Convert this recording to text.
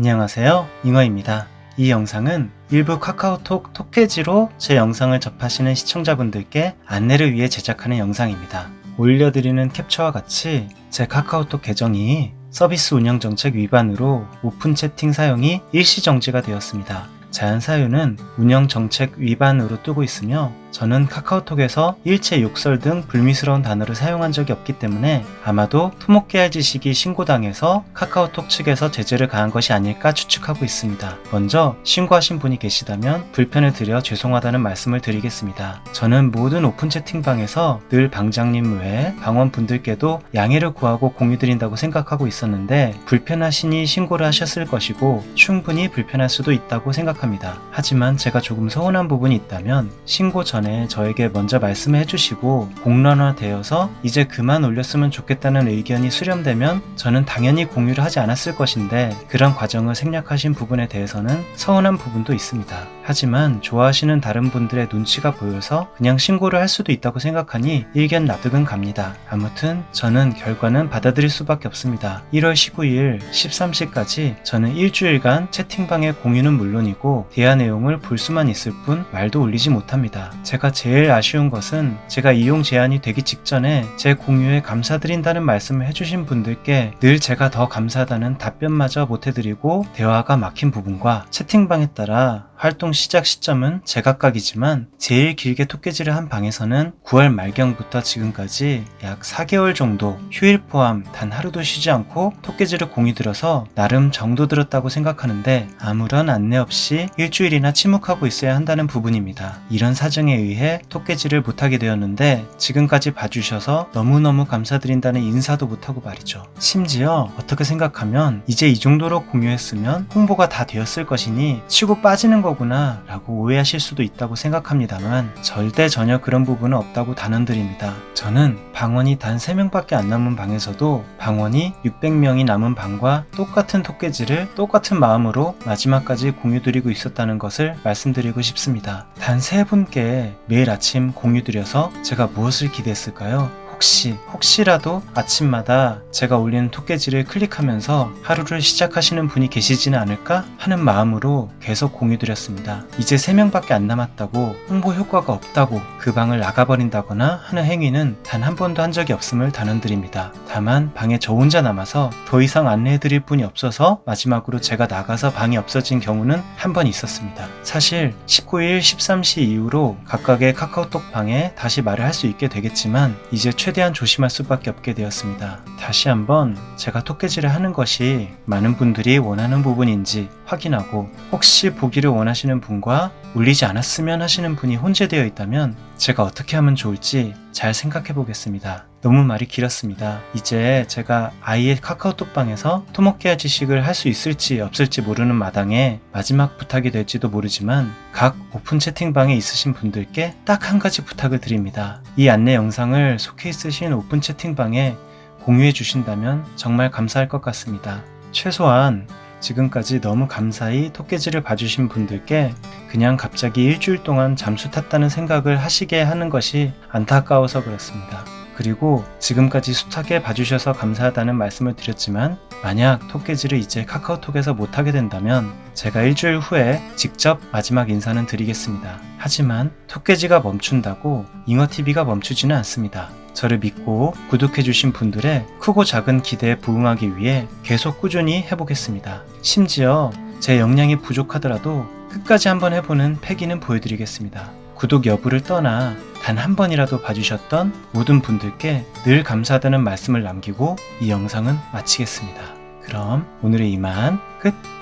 안녕하세요, 잉어입니다. 이 영상은 일부 카카오톡 톡해지로 제 영상을 접하시는 시청자분들께 안내를 위해 제작하는 영상입니다. 올려드리는 캡처와 같이 제 카카오톡 계정이 서비스 운영 정책 위반으로 오픈 채팅 사용이 일시 정지가 되었습니다. 제한 사유는 운영 정책 위반으로 뜨고 있으며 저는 카카오톡에서 일체 욕설 등 불미스러운 단어를 사용한 적이 없기 때문에 아마도 토목계할 지식이 신고당해서 카카오톡 측에서 제재를 가한 것이 아닐까 추측하고 있습니다. 먼저 신고하신 분이 계시다면 불편을 드려 죄송하다는 말씀을 드리겠습니다. 저는 모든 오픈 채팅방에서 늘 방장님 외에 방원분들께도 양해를 구하고 공유드린다고 생각하고 있었는데 불편하시니 신고를 하셨을 것이고 충분히 불편할 수도 있다고 생각합니다. 하지만 제가 조금 서운한 부분이 있다면 신고 전에 저에게 먼저 말씀을 해주시고 공론화되어서 이제 그만 올렸으면 좋겠다는 의견이 수렴되면 저는 당연히 공유를 하지 않았을 것인데 그런 과정을 생략하신 부분에 대해서는 서운한 부분도 있습니다. 하지만 좋아하시는 다른 분들의 눈치가 보여서 그냥 신고를 할 수도 있다고 생각하니 일견 납득은 갑니다. 아무튼 저는 결과는 받아들일 수밖에 없습니다. 1월 19일 13시까지 저는 일주일간 채팅방의 공유는 물론이고 대화 내용을 볼 수만 있을 뿐 말도 올리지 못합니다. 제가 제일 아쉬운 것은 제가 이용 제한이 되기 직전에 제 공유에 감사드린다는 말씀을 해주신 분들께 늘 제가 더 감사하다는 답변마저 못해드리고 대화가 막힌 부분과 채팅방에 따라 활동 시작 시점은 제각각이지만 제일 길게 톡개질을 한 방에서는 9월 말경부터 지금까지 약 4개월 정도 휴일 포함 단 하루도 쉬지 않고 톡개질을 공유 들어서 나름 정도 들었다고 생각하는데 아무런 안내 없이 일주일이나 침묵하고 있어야 한다는 부분입니다. 이런 사정에 의해 톡개질을 못하게 되었는데 지금까지 봐주셔서 너무너무 감사드린다는 인사도 못하고 말이죠. 심지어 어떻게 생각하면 이제 이 정도로 공유했으면 홍보가 다 되었을 것이니 치고 빠지는 거구나 라고 오해하실 수도 있다고 생각합니다만 절대 전혀 그런 부분은 없다고 단언드립니다. 저는 방원이 단 3명밖에 안 남은 방에서도 방원이 600명이 남은 방과 똑같은 톡개질을 똑같은 마음으로 마지막까지 공유드리고 있었다는 것을 말씀드리고 싶습니다. 단 3분께 매일 아침 공유드려서 제가 무엇을 기대했을까요? 혹시라도 아침마다 제가 올리는 톡개질을 클릭하면서 하루를 시작하시는 분이 계시지는 않을까 하는 마음으로 계속 공유드렸습니다. 이제 3명밖에 안 남았다고 홍보 효과가 없다고 그 방을 나가버린다거나 하는 행위는 단 한 번도 한 적이 없음을 단언드립니다. 다만 방에 저 혼자 남아서 더 이상 안내해드릴 분이 없어서 마지막으로 제가 나가서 방이 없어진 경우는 한 번 있었습니다. 사실 19일 13시 이후로 각각의 카카오톡 방에 다시 말을 할 수 있게 되겠지만 이제 최대한 조심할 수밖에 없게 되었습니다. 다시 한번 제가 톡개질을 하는 것이 많은 분들이 원하는 부분인지 확인하고 혹시 보기를 원하시는 분과 올리지 않았으면 하시는 분이 혼재되어 있다면 제가 어떻게 하면 좋을지 잘 생각해 보겠습니다. 너무 말이 길었습니다. 이제 제가 아이의 카카오톡 방에서 토목계화 지식을 할 수 있을지 없을지 모르는 마당에 마지막 부탁이 될지도 모르지만 각 오픈 채팅방에 있으신 분들께 딱 한 가지 부탁을 드립니다. 이 안내 영상을 속해 있으신 오픈 채팅방에 공유해 주신다면 정말 감사할 것 같습니다. 최소한 지금까지 너무 감사히 톡개질을 봐주신 분들께 그냥 갑자기 일주일 동안 잠수 탔다는 생각을 하시게 하는 것이 안타까워서 그렇습니다. 그리고 지금까지 숱하게 봐주셔서 감사하다는 말씀을 드렸지만 만약 톡개질을 이제 카카오톡에서 못하게 된다면 제가 일주일 후에 직접 마지막 인사는 드리겠습니다. 하지만 톡개질가 멈춘다고 잉어TV가 멈추지는 않습니다. 저를 믿고 구독해주신 분들의 크고 작은 기대에 부응하기 위해 계속 꾸준히 해보겠습니다. 심지어 제 역량이 부족하더라도 끝까지 한번 해보는 패기는 보여드리겠습니다. 구독 여부를 떠나 단 한 번이라도 봐주셨던 모든 분들께 늘 감사하다는 말씀을 남기고 이 영상은 마치겠습니다. 그럼 오늘은 이만 끝!